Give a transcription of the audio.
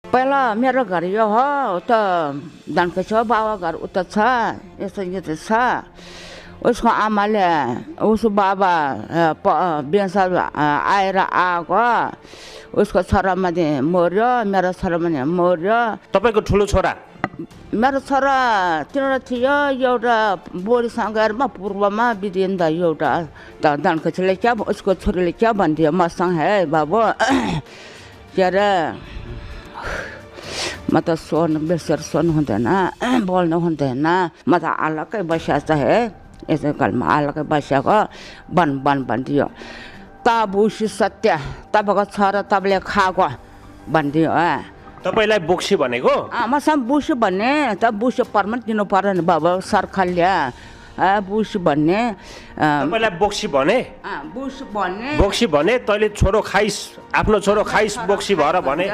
पहिला मेरो घर यो हो उता दानको छ बाबा घर उता छ यसो यो त छ उसको आमाले उसको बाबा बेसा आएर आएको उसको छोरामाथि मर्यो मेरो छोरामाथि मर्यो तपाईँको ठुलो छोरा मेरो छोरा तिनीवटा थियो एउटा बोरीसँग पूर्वमा बिदिन्दा एउटा दानखोजीले क्या उसको छोरीले क्या भनिदियो मसँग है बाबु के अरे म त बेसर सोर्नु हुँदैन बोल्नु हुँदैन म त अलग्गै बसिएको छ है यसो कालमा अलग्गै बसिएको भनिदियो बुसी सत्य तपाईँको छोरा तपाईँले खाएको भनिदियो तपाईँलाई बोक्सी भनेको मसँग बुसी भन्ने त बुसी पर्मेन्ट दिनु पर्यो नि बाबा सरकारले बुसी भन्ने तपाईँलाई बोक्सी भने बुसी भन्ने बोक्सी भने तैँले छोरो खाइस आफ्नो छोरो खाइस बोक्सी भएर भने